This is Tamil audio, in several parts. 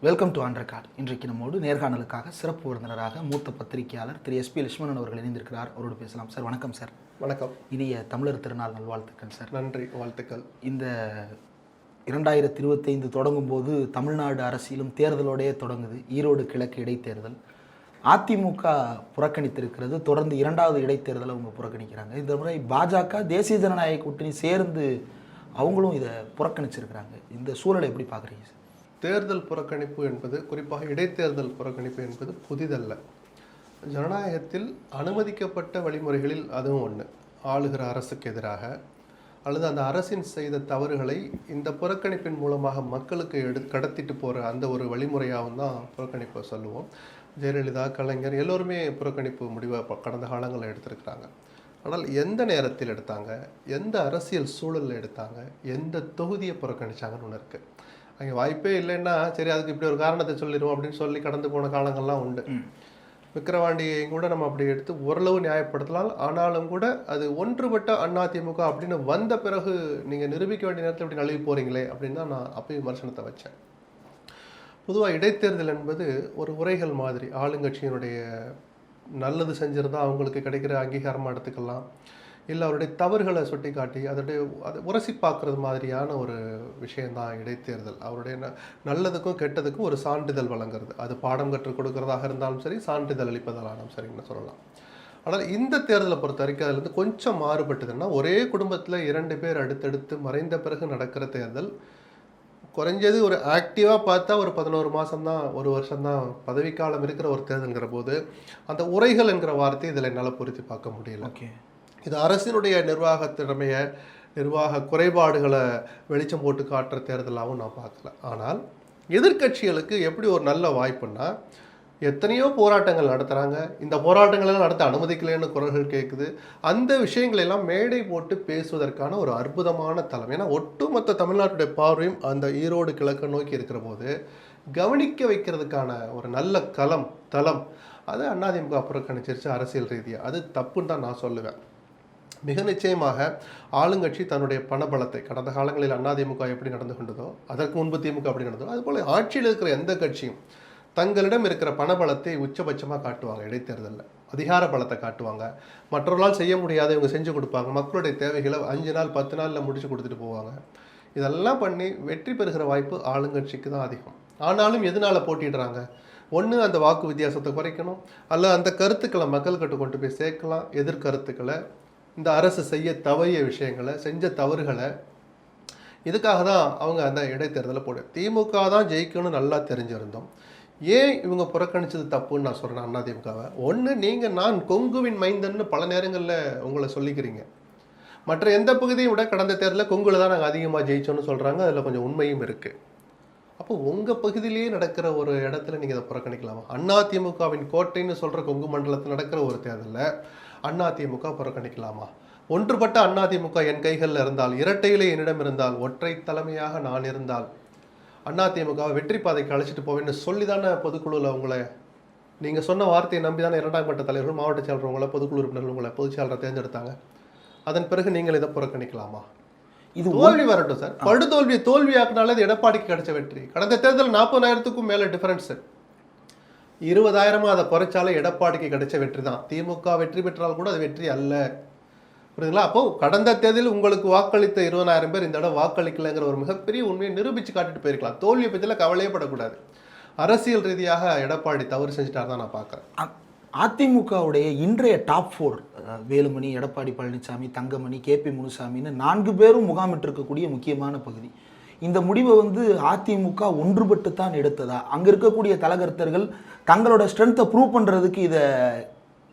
Welcome to on record. இன்றைக்கு நம்மோடு நேர்காணலுக்காக சிறப்பு விருந்தினராக மூத்த பத்திரிகையாளர் திரு SP லட்சுமணன் அவர்கள் இணைந்திருக்கிறார். அவரோடு பேசலாம். சார் வணக்கம். சார் வணக்கம். இனிய தமிழர் திருநாள் நல்வாழ்த்துக்கள் சார். நன்றி, வாழ்த்துக்கள். இந்த 2025 தொடங்கும் போது தமிழ்நாடு அரசியலும் தேர்தலோடையே தொடங்குது. ஈரோடு கிழக்கு இடைத்தேர்தல் அதிமுக புறக்கணித்திருக்கிறது. தொடர்ந்து இரண்டாவது இடைத்தேர்தலை அவங்க புறக்கணிக்கிறாங்க. இந்த முறை பாஜக தேசிய ஜனநாயக கூட்டணி சேர்ந்து அவங்களும் இதை புறக்கணிச்சிருக்கிறாங்க. இந்த சூழலை எப்படி பார்க்குறீங்க சார்? தேர்தல் புறக்கணிப்பு என்பது, குறிப்பாக இடைத்தேர்தல் புறக்கணிப்பு என்பது புதிதல்ல. ஜனநாயகத்தில் அனுமதிக்கப்பட்ட வழிமுறைகளில் அதுவும் ஒன்று. ஆளுகிற அரசுக்கு எதிராக அல்லது அந்த அரசின் செய்த தவறுகளை இந்த புறக்கணிப்பின் மூலமாக மக்களுக்கு கடத்திட்டு போகிற அந்த ஒரு வழிமுறையாகவும் தான் புறக்கணிப்பை சொல்லுவோம். ஜெயலலிதா, கலைஞர் எல்லோருமே புறக்கணிப்பு முடிவை கடந்த காலங்களில் எடுத்திருக்கிறாங்க. ஆனால் எந்த நேரத்தில் எடுத்தாங்க, எந்த அரசியல் சூழலில் எடுத்தாங்க, எந்த தொகுதியை புறக்கணிச்சாங்கன்னு ஒன்று இருக்குது. அங்கே வாய்ப்பே இல்லைன்னா சரி அதுக்கு இப்படி ஒரு காரணத்தை சொல்லிடுவோம் அப்படின்னு சொல்லி கடந்து போன காலங்கள்லாம் உண்டு. விக்கிரவாண்டியை கூட நம்ம அப்படி எடுத்து ஓரளவு நியாயப்படுத்தலாம். ஆனாலும் கூட அது ஒன்றுபட்ட அதிமுக அப்படின்னு வந்த பிறகு நீங்கள் நிரூபிக்க வேண்டிய நேரத்தில் இப்படி நழுவி போகிறீங்களே அப்படின்னு தான் நான் அப்போ விமர்சனத்தை வச்சேன். பொதுவாக இடைத்தேர்தல் என்பது ஒரு உரைகள் மாதிரி. ஆளுங்கட்சியினுடைய நல்லது செஞ்சிருந்தால் அவங்களுக்கு கிடைக்கிற அங்கீகாரமாக எடுத்துக்கலாம், இல்லை அவருடைய தவறுகளை சுட்டி காட்டி அதை உரசி பார்க்குறது மாதிரியான ஒரு விஷயந்தான் இடைத்தேர்தல். அவருடைய நல்லதுக்கும் கெட்டதுக்கும் ஒரு சான்றிதழ் வழங்குறது. அது பாடம் கற்றுக் கொடுக்கறதாக இருந்தாலும் சரி, சான்றிதழ் அளிப்பதாலும் சரின்னு சொல்லலாம். ஆனால் இந்த தேர்தலை பொறுத்த வரைக்கும் அதுலேருந்து கொஞ்சம் மாறுபட்டதுன்னா, ஒரே குடும்பத்தில் 2 பேர் அடுத்தடுத்து மறைந்த பிறகு நடக்கிற தேர்தல். குறைஞ்சது ஒரு ஆக்டிவாக பார்த்தா ஒரு 11 மாதம்தான், 1 வருஷம்தான் பதவிக்காலம் இருக்கிற ஒரு தேர்தல்ங்கிற போது அந்த உரைகள் என்கிற வார்த்தையை இதில் என்னால் பொருத்தி பார்க்க முடியல. இது அரசினுடைய நிர்வாக திறமையை, நிர்வாக குறைபாடுகளை வெளிச்சம் போட்டு காட்டுற தேர்தலாகவும் நான் பார்க்கல. ஆனால் எதிர்கட்சிகளுக்கு எப்படி ஒரு நல்ல வாய்ப்புன்னா, எத்தனையோ போராட்டங்கள் நடத்துகிறாங்க, இந்த போராட்டங்களெல்லாம் நடத்த அனுமதிக்கலைன்னு குரல்கள் கேட்குது. அந்த விஷயங்களெல்லாம் மேடை போட்டு பேசுவதற்கான ஒரு அற்புதமான தளம். ஏன்னா ஒட்டுமொத்த தமிழ்நாட்டுடைய பார்வையும் அந்த ஈரோடு கிழக்கு நோக்கி இருக்கிற போது கவனிக்க வைக்கிறதுக்கான ஒரு நல்ல தளம் அது அதிமுக புறக்கணிச்சிருச்சு அரசியல் ரீதியாக. அது தப்புன்னு தான் நான் சொல்லுவேன். மிக நிச்சயமாக ஆளுங்கட்சி தன்னுடைய பணபலத்தை கடந்த காலங்களில் அதிமுக எப்படி நடந்து கொண்டதோ, அதற்கு முன்பு திமுக அப்படி நடந்ததோ, அதுபோல் ஆட்சியில் இருக்கிற எந்த கட்சியும் தங்களிடம் இருக்கிற பணபலத்தை உச்சபட்சமாக காட்டுவாங்க. இடைத்தேர்தலில் அதிகார பலத்தை காட்டுவாங்க. மற்றவர்களால் செய்ய முடியாத இவங்க செஞ்சு கொடுப்பாங்க. மக்களுடைய தேவைகளை 5 நாள் 10 நாளில் முடிச்சு கொடுத்துட்டு போவாங்க. இதெல்லாம் பண்ணி வெற்றி பெறுகிற வாய்ப்பு ஆளுங்கட்சிக்கு தான் அதிகம். ஆனாலும் எதனால் போட்டிடுறாங்க? ஒன்று, அந்த வாக்கு வித்தியாசத்தை குறைக்கணும், அல்ல அந்த கருத்துக்களை மக்கள்கிட்ட கொண்டு போய் சேர்க்கலாம். எதிர்கருத்துக்களை, இந்த அரசு செய்ய தவறிய விஷயங்களை, செஞ்ச தவறுகளை, இதுக்காக தான் அவங்க அந்த இடைத்தேர்தலை திமுக தான் ஜெயிக்கணும்னு நல்லா தெரிஞ்சிருந்தோம். ஏன் இவங்க புறக்கணிச்சது தப்புன்னு நான் சொல்கிறேன் அதிமுகவை. ஒன்று, நான் கொங்குவின் மைந்தன்னு பல நேரங்களில் உங்களை சொல்லிக்கிறீங்க. மற்ற எந்த பகுதியும் விட கடந்த தேர்தலில் கொங்குல தான் நாங்கள் அதிகமாக ஜெயிச்சோன்னு சொல்கிறாங்க. அதில் கொஞ்சம் உண்மையும் இருக்குது. அப்போ உங்கள் பகுதியிலேயே நடக்கிற ஒரு இடத்துல நீங்கள் இதை புறக்கணிக்கலாமா? அதிமுகவின் கோட்டைன்னு சொல்கிற கொங்கு மண்டலத்தில் நடக்கிற ஒரு தேர்தலில் அதிமுக புறக்கணிக்கலாமா? ஒன்றுபட்ட அதிமுக என் கைகளில் இருந்தால், இரட்டையிலே என்னிடம் இருந்தால், ஒற்றை தலைமையாக நான் இருந்தால் அதிமுகவை வெற்றி பாதைக்கு அழைச்சிட்டு போவேன்னு சொல்லி தானே பொதுக்குழுவில் உங்களை, நீங்கள் சொன்ன வார்த்தையை நம்பி தானே 2ஆம் கட்ட தலைவர்கள், மாவட்ட செயலர் உங்களை, பொதுக்குழு உறுப்பினர்கள் உங்களை பொதுச் செயலரை தேர்ந்தெடுத்தாங்க. அதன் பிறகு நீங்கள் இதை புறக்கணிக்கலாமா? இது தோல்வி வரட்டும் சார். தோல்வியாக்குனால இது எடப்பாடிக்கு கிடைச்ச வெற்றி. கடந்த தேர்தல் 40,000க்கும் மேலே டிஃபரன்ஸு. 20,000 அதை குறைச்சாலே எடப்பாடிக்கு கிடைச்ச வெற்றி தான். திமுக வெற்றி பெற்றால் கூட அது வெற்றி அல்ல. புரியுதுங்களா? அப்போது கடந்த தேர்தலில் உங்களுக்கு வாக்களித்த 20,000 பேர் இந்த இடம் வாக்களிக்கலைங்கிற ஒரு மிகப்பெரிய உண்மையை நிரூபித்து காட்டிட்டு போயிருக்கலாம். தோல்வியை பற்றியில் கவலையே படக்கூடாது. அரசியல் ரீதியாக எடப்பாடி தவறு செஞ்சுட்டார் தான் நான் பார்க்குறேன். அதிமுகவுடைய இன்றைய டாப் 4, வேலுமணி, எடப்பாடி பழனிசாமி, தங்கமணி, KP முனுசாமின்னு 4 பேரும் முகாமிட்டிருக்கக்கூடிய முக்கியமான பகுதி. இந்த முடிவை அதிமுக ஒன்றுபட்டு தான் எடுத்ததா? அங்கே இருக்கக்கூடிய தலகர்த்தர்கள் தங்களோட ஸ்ட்ரென்த்தை ப்ரூவ் பண்ணுறதுக்கு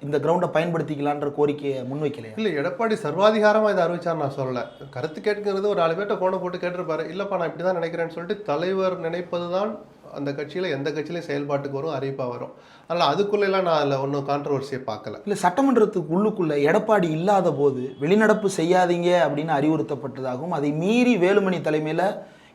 இந்த கிரவுண்டை பயன்படுத்திக்கலான்ற கோரிக்கையை முன்வைக்கலையா? இல்லை, எடப்பாடி சர்வாதிகாரமாக இதை அறிவிச்சார் நான் சொல்லலை. கருத்து கேட்கிறது ஒரு 4 பேர்கிட்ட ஃபோனை போட்டு கேட்டிருப்பாரு. இல்லைப்பா நான் இப்படி தான் நினைக்கிறேன்னு சொல்லிட்டு தலைவர் நினைப்பது தான் அந்த கட்சியில் எந்த கட்சியிலையும் செயல்பாட்டுக்கு வரும், அறிவிப்பாக வரும். அதனால் அதுக்குள்ளெல்லாம் நான் அதில் ஒன்றும் கான்ட்ரவர்சியை பார்க்கல. இல்லை, சட்டமன்றத்துக்கு உள்ளுக்குள்ளே எடப்பாடி இல்லாத போது வெளிநடப்பு செய்யாதீங்க அப்படின்னு அறிவுறுத்தப்பட்டதாகவும், அதை மீறி வேலுமணி தலைமையில்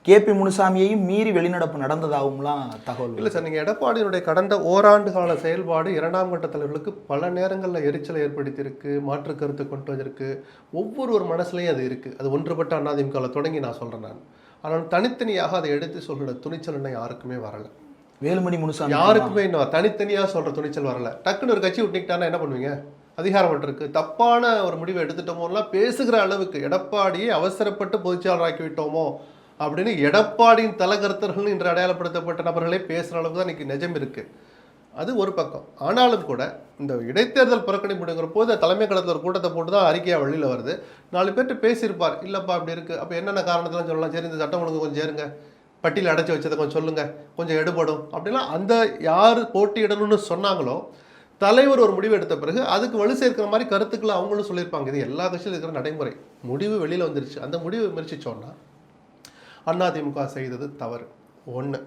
KP முனுசாமியையும் மீறி வெளிநடப்பு நடந்ததாகவும்லாம் தகவல். இல்லை சார், நீங்கள் எடப்பாடியினுடைய கடந்த ஓராண்டு கால செயல்பாடு 2ஆம் கட்ட தலைவர்களுக்கு பல நேரங்களில் எரிச்சலை ஏற்படுத்தியிருக்கு, மாற்று கருத்து கொண்டு வந்திருக்கு. ஒவ்வொரு மனசுலையும் அது இருக்குது. அது ஒன்றுபட்ட அதிமுகவில் தொடங்கி நான் சொல்கிறேன் நான். ஆனால் தனித்தனியாக அதை எடுத்து சொல்கிற துணிச்சல் யாருக்குமே வரலை. வேலுமணி முனுசாமி யாருக்குமே இன்னும் தனித்தனியா சொல்ற துணிச்சல் வரல. டக்குன்னு ஒரு கட்சி விட்டுக்கிட்டானா என்ன பண்ணுவீங்க? அதிகாரம் இருக்கு, தப்பான ஒரு முடிவை எடுத்துட்டோமோலாம் பேசுகிற அளவுக்கு எடப்பாடியை அவசரப்பட்டு பொதுச்செயலாளராக்கி விட்டோமோ அப்படின்னு எடப்பாடியின் தலகர்த்தர்கள் இன்று அடையாளப்படுத்தப்பட்ட நபர்களே பேசுகிற அளவுக்கு தான் இன்னைக்கு நிஜம் இருக்கு. அது ஒரு பக்கம். ஆனாலும் கூட இந்த இடைத்தேர்தல் புறக்கணிப்புங்கிற போது தலைமை கழகத்தில் ஒரு கூட்டத்தை போட்டு தான் அறிக்கையாக வெளியில் வருது. 4 பேர்கிட்ட பேசியிருப்பார், இல்லைப்பா அப்படி இருக்குது, அப்போ என்னென்ன காரணத்தெல்லாம் சொல்லலாம், சரி இந்த சட்டம் ஒழுங்கு கொஞ்சம் சேருங்க, பட்டியல் அடைச்சி வச்சதை கொஞ்சம் சொல்லுங்கள், கொஞ்சம் எடுபடும் அப்படிலாம் அந்த யார் போட்டியிடணும்னு சொன்னாங்களோ தலைவர் ஒரு முடிவு எடுத்த பிறகு அதுக்கு வலு சேர்க்கிற மாதிரி கருத்துக்களை அவங்களும் சொல்லியிருப்பாங்க. இது எல்லா கட்சியிலும் இருக்கிற நடைமுறை. முடிவு வெளியில் வந்துருச்சு, அந்த முடிவு விமர்சிச்சோன்னா அதிமுக செய்தது தவறு ஒன்று.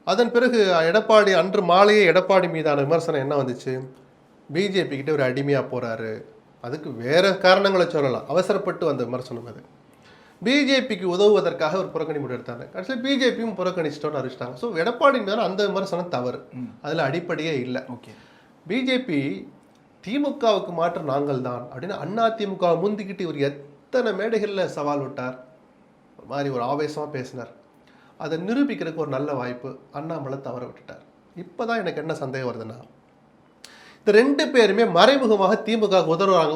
அதன் பிறகு எடப்பாடி அன்று மாலையே எடப்பாடி மீதான விமர்சனம் என்ன வந்துச்சு? பிஜேபி கிட்ட ஒரு அடிமையாக போகிறாரு. அதுக்கு வேற காரணங்களை சொல்லலாம், அவசரப்பட்டு வந்த விமர்சனம் அது. பிஜேபிக்கு உதவுவதற்காக ஒரு புறக்கணிப்பு எடுத்தாங்க. கடைசியில் பிஜேபியும் புறக்கணிச்சிட்டோன்னு அறிவிச்சிட்டாங்க. ஸோ எடப்பாடி மீதான அந்த விமர்சனம் தவறு, அதில் அடிப்படையே இல்லை. ஓகே, பிஜேபி திமுகவுக்கு மாற்று நாங்கள் தான் அப்படின்னு அதிமுக முந்திக்கிட்டு இவர் எத்தனை மேடைகளில் சவால் விட்டார், ஒரு மாதிரி ஒரு ஆவேசமாக பேசினார். அதை நிரூபிக்கிறதுக்கு ஒரு நல்ல வாய்ப்பு அண்ணாமலை தவற விட்டுட்டார். இப்போ தான் எனக்கு என்ன சந்தேகம் வருதுன்னா, இந்த 2 பேருமே மறைமுகமாக திமுக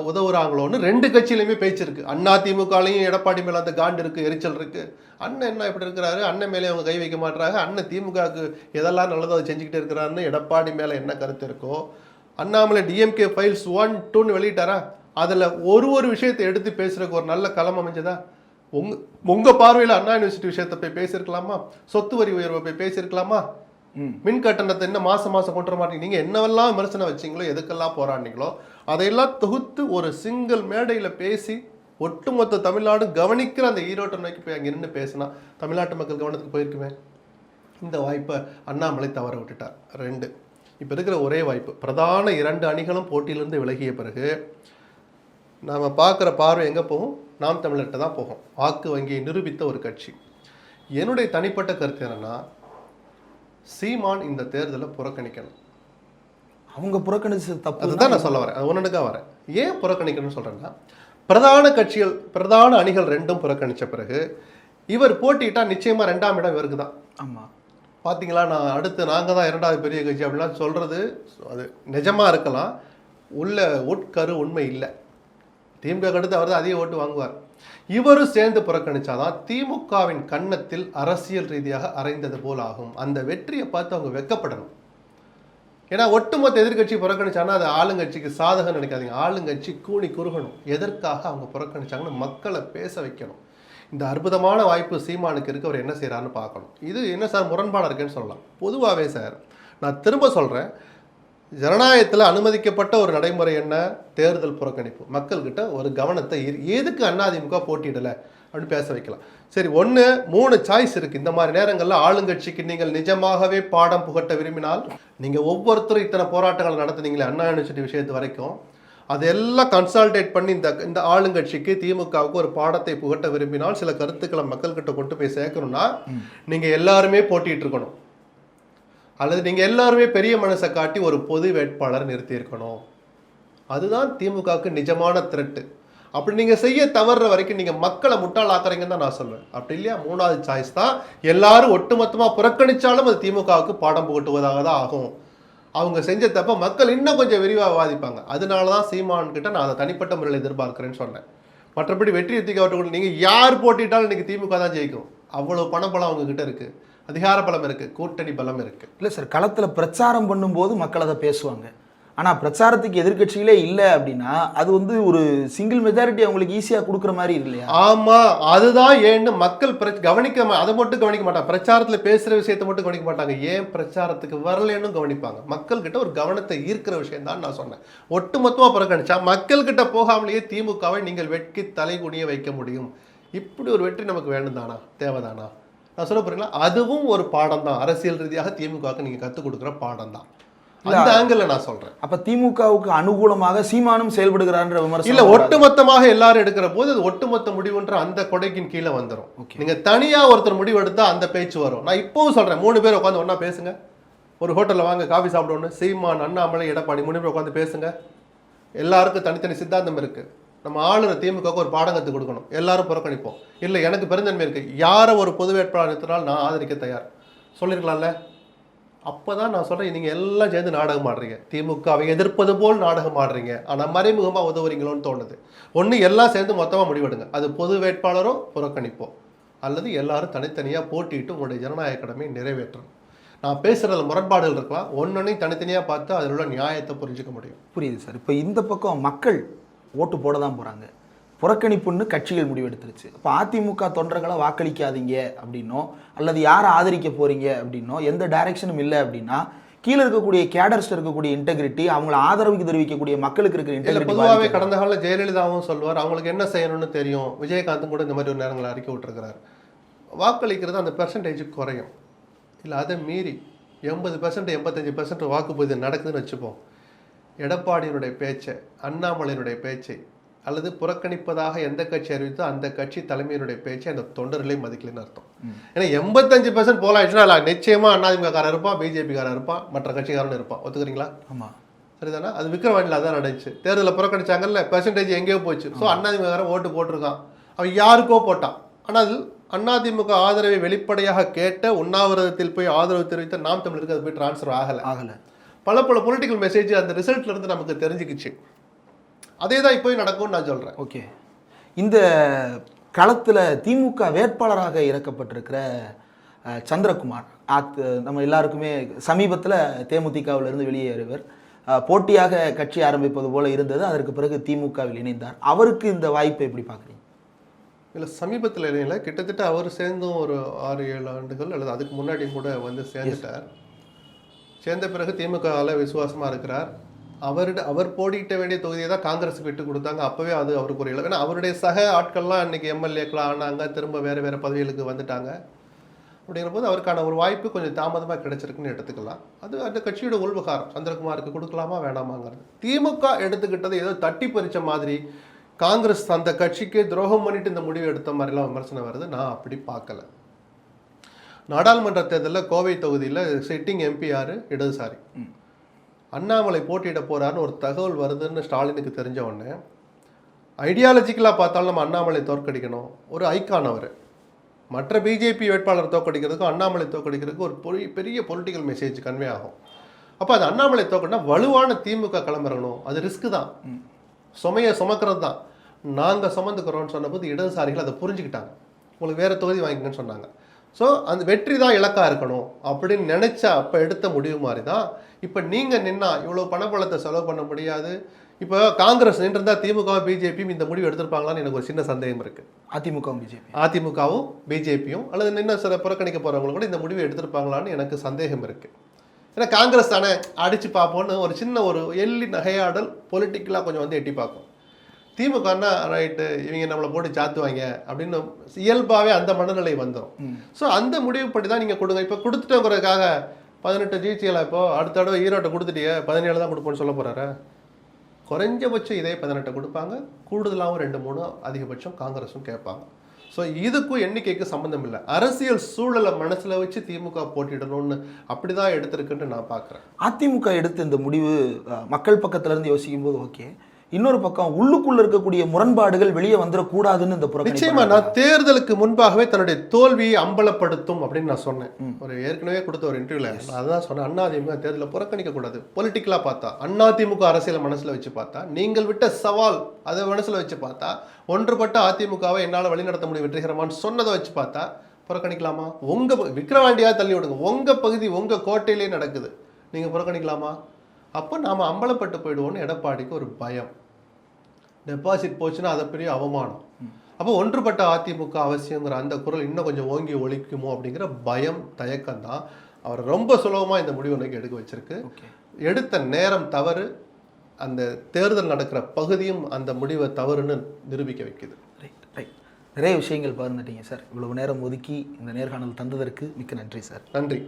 உதவுறாங்களோன்னு 2 கட்சியிலையுமே பேச்சு இருக்கு. அதிமுகலையும் எடப்பாடி மேலே அந்த காண்டு இருக்கு, எரிச்சல் இருக்கு. அண்ணன் என்ன இப்படி இருக்கிறாரு, அண்ணன் மேலே அவங்க கை வைக்க மாட்டாங்க, அண்ணன் திமுகவுக்கு எதெல்லாம் நல்லதோ அதை செஞ்சுக்கிட்டே இருக்கிறாருன்னு எடப்பாடி மேலே என்ன கருத்து இருக்கோ, அண்ணாமலை டிஎம்கே ஃபைல்ஸ் 1, 2ன்னு வெளியிட்டாரா, அதில் ஒரு விஷயத்தை எடுத்து பேசுறதுக்கு ஒரு நல்ல களம் அமைஞ்சதா? உங்க பார்வையில் அண்ணா யூனிவர்சிட்டி விஷயத்தை போய் பேசியிருக்கலாமா? சொத்து வரி உயர்வை போய் பேசியிருக்கலாமா? மின் கட்டணத்தை என்ன மாசம் கொண்டு வர மாட்டீங்க? நீங்க என்னவெல்லாம் விமர்சனம் வச்சிங்களோ, எதுக்கெல்லாம் போராடினீங்களோ அதையெல்லாம் தொகுத்து ஒரு சிங்கிள் மேடையில் பேசி ஒட்டுமொத்த தமிழ்நாடு கவனிக்கிற அந்த ஈரோட்டை நோக்கி போய் அங்கே நின்று பேசினா தமிழ்நாட்டு மக்கள் கவனத்துக்கு போயிருக்குமே. இந்த வாய்ப்பை அண்ணாமலை தவற விட்டுட்டார். 2 இப்போ இருக்கிற ஒரே வாய்ப்பு, பிரதான 2 அணிகளும் போட்டியிலிருந்து விலகிய பிறகு நாம் பார்க்குற பார்வை எங்கே போகும்? நாம் தமிழர்கிட்ட தான் போகும். வாக்கு வங்கியை நிரூபித்த ஒரு கட்சி. என்னுடைய தனிப்பட்ட கருத்து என்னன்னா, சீமான் இந்த தேர்தலை புறக்கணிக்கணும். அவங்க புறக்கணிச்சது தப்பு. அதுதான் நான் சொல்ல வரேன், அது ஒன்றுக்காக வரேன். ஏன் புறக்கணிக்கணும்னு சொல்கிறேன்னா, பிரதான கட்சிகள் பிரதான அணிகள் 2ம் புறக்கணித்த பிறகு இவர் போட்டிட்டா நிச்சயமாக 2ஆம் இடம் இவருக்கு தான். ஆமாம், பார்த்தீங்களா, நான் அடுத்து நாங்கள் தான் 2வது பெரிய கட்சி அப்படிலாம் சொல்கிறது அது நிஜமாக இருக்கலாம், உள்ள உட்கரு உண்மை இல்லை. திமுக அடுத்து அவர் தான் அதிக ஓட்டு வாங்குவார். இவரும் சேர்ந்து புறக்கணிச்சாதான் திமுகவின் கன்னத்தில் அரசியல் ரீதியாக அரைந்தது போல் ஆகும். அந்த வெற்றியை பார்த்து அவங்க வெக்கப்படணும். ஏன்னா ஒட்டுமொத்த எதிர்கட்சி புறக்கணிச்சாங்கன்னா அது ஆளுங்கட்சிக்கு சாதகம் நினைக்காதீங்க. ஆளுங்கட்சி கூணி குறுகணும். எதற்காக அவங்க புறக்கணிச்சாங்கன்னு மக்களை பேச வைக்கணும். இந்த அற்புதமான வாய்ப்பு சீமானுக்கு இருக்கு. அவர் என்ன செய்யறாருன்னு பார்க்கணும். இது என்ன சார் முரண்பாடாக இருக்குன்னு சொல்லலாம். பொதுவாகவே சார் நான் திரும்ப சொல்கிறேன், ஜனநாயகத்தில் அனுமதிக்கப்பட்ட ஒரு நடைமுறை என்ன? தேர்தல் புறக்கணிப்பு. மக்கள்கிட்ட ஒரு கவனத்தை எதுக்கு அதிமுக போட்டியிடலை அப்படின்னு பேச வைக்கலாம். சரி, 1, 3 சாய்ஸ் இருக்குது. இந்த மாதிரி நேரங்களில் ஆளுங்கட்சிக்கு நீங்கள் நிஜமாகவே பாடம் புகட்ட விரும்பினால், நீங்கள் ஒவ்வொருத்தரும் இத்தனை போராட்டங்களை நடத்துனீங்களே அண்ணா யூனிவர்சிட்டி விஷயத்து வரைக்கும், அதெல்லாம் கன்சால்டேட் பண்ணி இந்த ஆளுங்கட்சிக்கு திமுகவுக்கு ஒரு பாடத்தை புகட்ட விரும்பினால் சில கருத்துக்களை மக்கள்கிட்ட கொண்டு போய் சேர்க்கணும்னா நீங்கள் எல்லாருமே போட்டிட்டு இருக்கணும். அல்லது நீங்கள் எல்லாருமே பெரிய மனசை காட்டி ஒரு பொது வேட்பாளர் நிறுத்தி இருக்கணும். அதுதான் திமுகவுக்கு நிஜமான த்ரெட்டு. அப்படி நீங்கள் செய்ய தவறுற வரைக்கும் நீங்கள் மக்களை முட்டாளாக்குறீங்கன்னு தான் நான் சொல்வேன். அப்படி இல்லையா, 3வது சாய்ஸ் தான் எல்லாரும் ஒட்டுமொத்தமாக புறக்கணிச்சாலும் அது திமுகவுக்கு பாடம் புகட்டுவதாக தான் ஆகும். அவங்க செஞ்ச தப்ப மக்கள் இன்னும் கொஞ்சம் விரிவாக வாதிப்பாங்க. அதனால தான் சீமான் கிட்ட நான் அதை தனிப்பட்ட முறையில் எதிர்பார்க்கிறேன்னு சொன்னேன். மற்றபடி வெற்றி எத்திக்க நீங்கள் யார் போட்டிட்டாலும் இன்னைக்கு திமுக தான் ஜெயிக்கும். அவ்வளோ பணபலம் அவங்க கிட்ட இருக்கு, அதிகார பலம் இருக்கு, கூட்டணி பலம் இருக்கு. இல்லை சார், களத்தில் பிரச்சாரம் பண்ணும்போது மக்கள் அதை பேசுவாங்க. ஆனால் பிரச்சாரத்துக்கு எதிர்கட்சிகளே இல்லை அப்படின்னா அது வந்து ஒரு சிங்கிள் மெஜாரிட்டி அவங்களுக்கு ஈஸியாக கொடுக்குற மாதிரி இல்லையா? ஆமாம், அதுதான் ஏன்னு மக்கள் கவனிக்க அதை மட்டும் கவனிக்க மாட்டாங்க. பிரச்சாரத்தில் பேசுகிற விஷயத்தை மட்டும் கவனிக்க மாட்டாங்க. ஏன் பிரச்சாரத்துக்கு வரலன்னு கவனிப்பாங்க. மக்கள்கிட்ட ஒரு கவனத்தை ஈர்க்கிற விஷயம் தான் நான் சொன்னேன். ஒட்டுமொத்தமாக புறக்கணிச்சா மக்கள்கிட்ட போகாமலேயே திமுகவை நீங்கள் வெட்கி தலைகுனிய வைக்க முடியும். இப்படி ஒரு வெற்றி நமக்கு வேண்டும் தானா, தேவைதானா? நான் சொல்ல போறீங்களா, அதுவும் ஒரு பாடம் தான். அரசியல் ரீதியாக திமுகவுக்கு நீங்கள் கற்றுக் கொடுக்குற பாடம் தான். அந்த ஆங்கிள் நான் சொல்றேன். அப்ப திமுகவுக்கு அனுகூலமாக சீமானும் செயல்படுகிறான்ற விமர்சனம் இல்ல, ஒட்டுமொத்தமாக எல்லாரும் எடுக்கிற போது அது ஒட்டுமொத்த முடிவுன்ற அந்த கொடைக்கின் கீழே வந்துடும். நீங்க தனியா ஒருத்தர் முடிவு எடுத்தா அந்த பேச்சு வரும். நான் இப்பவும் சொல்றேன், 3 பேர் உட்காந்து ஒன்னா பேசுங்க. ஒரு ஹோட்டல்ல வாங்க, காஃபி சாப்பிடணும். சீமான், அண்ணாமலை, எடப்பாடி 3 பேர் உட்காந்து பேசுங்க. எல்லாருக்கும் தனித்தனி சித்தாந்தம் இருக்கு. நம்ம ஆளுநர் திமுகவுக்கு ஒரு பாடம் கற்றுக் கொடுக்கணும். எல்லாரும் புறக்கணிப்போம். இல்லை, எனக்கு பெருந்தன்மை இருக்கு, யாரை ஒரு பொது வேட்பாளர் நிறுத்தினால் நான் ஆதரிக்க தயார் சொல்லிருக்கலாம்ல. அப்பதான் நான் சொல்றேன், நீங்க எல்லாம் சேர்ந்து நாடகம் ஆடுறீங்க, திமுகவை எதிர்ப்பது போல் நாடகம் ஆடுறீங்க, ஆனா மறைமுகமா உதவுறீங்களோன்னு தோணுது. ஒண்ணு எல்லாம் சேர்ந்து மொத்தமா முடிவெடுங்க, அது பொது வேட்பாளரோ புறக்கணிப்போ, அல்லது எல்லாரும் தனித்தனியா போட்டிட்டு உங்களுடைய ஜனநாயக கடமையை நிறைவேற்றணும். நான் பேசுறதுல முரண்பாடுகள் இருக்கலாம், ஒன்னொன்னையும் தனித்தனியா பார்த்து அதில் உள்ள நியாயத்தை புரிஞ்சுக்க முடியும். புரியுது சார். இப்போ இந்த பக்கம் மக்கள் ஓட்டு போட தான் போகிறாங்க, புறக்கணிப்புன்னு கட்சிகள் முடிவெடுத்துருச்சு. இப்போ அதிமுக தொண்டர்களை வாக்களிக்காதீங்க அப்படின்னோ அல்லது யாரை ஆதரிக்க போகிறீங்க அப்படின்னோ எந்த டைரக்ஷனும் இல்லை அப்படின்னா, கீழே இருக்கக்கூடிய கேடர்ஸ்ட் இருக்கக்கூடிய இன்டெகிரிட்டி, அவங்கள ஆதரவுக்கு தெரிவிக்கக்கூடிய மக்களுக்கு இருக்கிற இன்டெகிரிட்டி. பொதுவாகவே கடந்த காலம் ஜெயலலிதாவும் சொல்வார், அவங்களுக்கு என்ன செய்யணும்னு தெரியும். விஜயகாந்தும் கூட இந்த மாதிரி ஒரு நேரங்களை அறிக்கை விட்டுருக்கிறார். வாக்களிக்கிறது அந்த பெர்சன்டேஜ் குறையும். இல்லை அதை மீறி 80% 85% வாக்குப்பதிவு நடக்குதுன்னு வச்சுப்போம். எடப்பாடியினுடைய பேச்சை, அண்ணாமலையினுடைய பேச்சை அல்லது புறக்கணிப்பதாக எந்த கட்சி அறிவித்தோ அந்த கட்சி தலைமையினுடைய பேச்சை அந்த தொண்டர்களே மதிக்கலன்னு அர்த்தம். ஏன்னா 85% போலாயிடுச்சுன்னா நிச்சயமா அதிமுககாரன் இருப்பான், பிஜேபிக்காரன் இருப்பான், மற்ற கட்சிக்காரன் இருப்பான். ஒத்துக்கிறீங்களா? ஆமாம், சரிதானா? அது விக்கிரவாண்டியில் அதான் நடந்துச்சு. தேர்தலில் புறக்கணிச்சாங்கல்ல, பெர்சன்டேஜ் எங்கேயோ போச்சு. ஸோ அதிமுககாரன் ஓட்டு போட்டிருக்கான், அவன் யாருக்கோ போட்டான். ஆனால் அதிமுக ஆதரவை வெளிப்படையாக கேட்ட, உண்ணாவிரதத்தில் போய் ஆதரவு தெரிவித்த நாம் தமிழருக்கு அது போய் டிரான்ஸ்ஃபர் ஆகலை. பல பொலிட்டிக்கல் மெசேஜ் அந்த ரிசல்ட்ல இருந்து நமக்கு தெரிஞ்சுக்கிச்சு. அதே தான் இப்போ நடக்கும்னு நான் சொல்றேன். ஓகே, இந்த களத்தில் திமுக வேட்பாளராக இறக்கப்பட்டிருக்கிற சந்திரகுமார், நம்ம எல்லாருக்குமே சமீபத்தில் தேமுதிகவிலிருந்து வெளியேறுவர், போட்டியாக கட்சி ஆரம்பிப்பது போல இருந்தது. அதற்கு பிறகு திமுகவில் இணைந்தார். அவருக்கு இந்த வாய்ப்பை எப்படி பார்க்குறீங்க? இல்லை, சமீபத்தில் இல்லைங்களா, கிட்டத்தட்ட அவர் சேர்ந்தும் ஒரு 6-7 ஆண்டுகள் அல்லது அதுக்கு முன்னாடியும் கூட வந்து சேர்ந்துட்டார். சேர்ந்த பிறகு திமுகவில் விசுவாசமாக இருக்கிறார். அவர் போட்டியிட்ட வேண்டிய தொகுதியை தான் காங்கிரஸுக்கு விட்டு கொடுத்தாங்க. அப்போவே அது அவருக்கு ஒரு இளவு. ஏன்னா அவருடைய சக ஆட்கள்லாம் இன்னைக்கு எம்எல்ஏக்கெலாம் ஆனாங்க, திரும்ப வேறு பதவிகளுக்கு வந்துட்டாங்க. அப்படிங்கிற போது அவருக்கான ஒரு வாய்ப்பு கொஞ்சம் தாமதமாக கிடைச்சிருக்குன்னு எடுத்துக்கலாம். அது அந்த கட்சியோட உள்விகாரம். சந்திரகுமாருக்கு கொடுக்கலாமா வேணாமாங்கிறது. திமுக எடுத்துக்கிட்டது ஏதோ தட்டி பறிச்ச மாதிரி, காங்கிரஸ் அந்த கட்சிக்கு துரோகம் பண்ணிட்டு இந்த முடிவு எடுத்த மாதிரிலாம் விமர்சனம் வருது. நான் அப்படி பார்க்கல. நாடாளுமன்ற தேர்தலில் கோவை தொகுதியில் சிட்டிங் எம்பி யாரு? இடதுசாரி. அண்ணாமலை போட்டியிட போறாருன்னு ஒரு தகவல் வருதுன்னு ஸ்டாலினுக்கு தெரிஞ்ச உடனே, ஐடியாலஜிக்கலாக பார்த்தாலும் நம்ம அண்ணாமலை தோற்கடிக்கணும். ஒரு ஐக்கான் அவர். மற்ற பிஜேபி வேட்பாளர் தோற்கடிக்கிறதுக்கும் அண்ணாமலை தோற்கடிக்கிறதுக்கும் ஒரு பெரிய பொலிட்டிக்கல் மெசேஜ் கன்வே ஆகும். அப்போ அது அண்ணாமலை தோற்கடினா வலுவான திமுக கிளம்புறணும். அது ரிஸ்க் தான், சுமையை சுமக்கிறது தான். நாங்கள் சுமந்துக்கிறோம்னு சொன்னபோது இடதுசாரிகள் அதை புரிஞ்சுக்கிட்டாங்க. உங்களுக்கு வேறு தொகுதி வாங்கிக்கன்னு சொன்னாங்க. ஸோ அந்த வெற்றி தான் இலக்காக இருக்கணும் அப்படின்னு நினச்சா அப்போ எடுத்த முடிவு மாதிரி தான் இப்போ நீங்கள் நின்னா இவ்வளோ பணப்பழத்தை செலவு பண்ண முடியாது. இப்போ காங்கிரஸ் நின்றுருந்தால் திமுகவும் பிஜேபியும் இந்த முடிவு எடுத்திருப்பாங்களான்னு எனக்கு ஒரு சின்ன சந்தேகம் இருக்குது. அதிமுகவும் பிஜேபியும் அல்லது நின்று சில புறக்கணிக்க போகிறவங்களும் கூட இந்த முடிவை எடுத்திருப்பாங்களான்னு எனக்கு சந்தேகம் இருக்குது. ஏன்னா காங்கிரஸ் தானே அடித்து பார்ப்போன்னு ஒரு சின்ன ஒரு எள்ளி நகையாடல் பொலிட்டிக்கலாக கொஞ்சம் வந்து எட்டி பார்க்கும். திமுகன்னா ரைட்டு, இவங்க நம்மளை போட்டு சாத்துவாங்க அப்படின்னு இயல்பாகவே அந்த மனநிலை வந்துடும். ஸோ அந்த முடிவுப்படி தான் நீங்கள் கொடுங்க. இப்போ கொடுத்துட்டோங்கிறதுக்காக 18 ஜிசியில் இப்போ அடுத்த தடவை ஈரோட்டை கொடுத்துட்டியே 17 தான் கொடுப்போன்னு சொல்ல போகிறாரு. குறைஞ்சபட்சம் இதே 18 கொடுப்பாங்க, கூடுதலாகவும் 2-3 அதிகபட்சம் காங்கிரஸும் கேட்பாங்க. ஸோ இதுக்கும் எண்ணிக்கைக்கு சம்மந்தம் இல்லை. அரசியல் சூழலை மனசில் வச்சு திமுக போட்டிடணும்னு அப்படி தான் எடுத்திருக்குன்னு நான் பார்க்குறேன். அதிமுக எடுத்த இந்த முடிவு மக்கள் பக்கத்துலேருந்து யோசிக்கும் போது ஓகே, இன்னொரு பக்கம் உள்ளுக்குள்ள இருக்கக்கூடிய முரண்பாடுகள் வெளியே வந்துடக்கூடாதுன்னு இந்த புறக்கணிப்பு. நிச்சயமா நான் தேர்தலுக்கு முன்பாகவே தன்னுடைய தோல்வியை அம்பலப்படுத்தும் அப்படின்னு நான் சொன்னேன். ஒரு ஏற்கனவே கொடுத்த ஒரு இன்டர்வியூல அதான் சொன்னேன். அதிமுக தேர்தலில் புறக்கணிக்க கூடாது. பொலிட்டிக்கலா பார்த்தா, அதிமுக அரசியலை மனசுல வச்சு பார்த்தா, நீங்கள் விட்ட சவால் அதை மனசுல வச்சு பார்த்தா, ஒன்றுபட்ட அதிமுகவை என்னால் வழிநடத்த முடியும் வெற்றிகரமான்னு சொன்னதை வச்சு பார்த்தா புறக்கணிக்கலாமா? உங்க விக்கிரவாண்டியா தள்ளி விடுங்க, உங்க பகுதி உங்க கோட்டையிலே நடக்குது, நீங்க புறக்கணிக்கலாமா? அப்போ நாம் அம்பலப்பட்டு போயிடுவோன்னு எடப்பாடிக்கு ஒரு பயம். டெபாசிட் போச்சுன்னா அதை பெரிய அவமானம். அப்போ ஒன்றுபட்ட அதிமுக அவசியங்கிற அந்த குரல் இன்னும் கொஞ்சம் ஓங்கி ஒழிக்குமோ அப்படிங்கிற பயம், தயக்கம் தான் அவர் ரொம்ப சுலபமாக இந்த முடிவு நோக்கி எடுக்க வச்சிருக்கு. எடுத்த நேரம் தவறு, அந்த தேர்தல் நடக்கிற பகுதியும் அந்த முடிவை தவறுன்னு நிரூபிக்க வைக்குது. நிறைய விஷயங்கள் பகிர்ந்துட்டீங்க சார். இவ்வளவு நேரம் ஒதுக்கி இந்த நேர்காணல் தந்ததற்கு மிக்க நன்றி சார். நன்றி.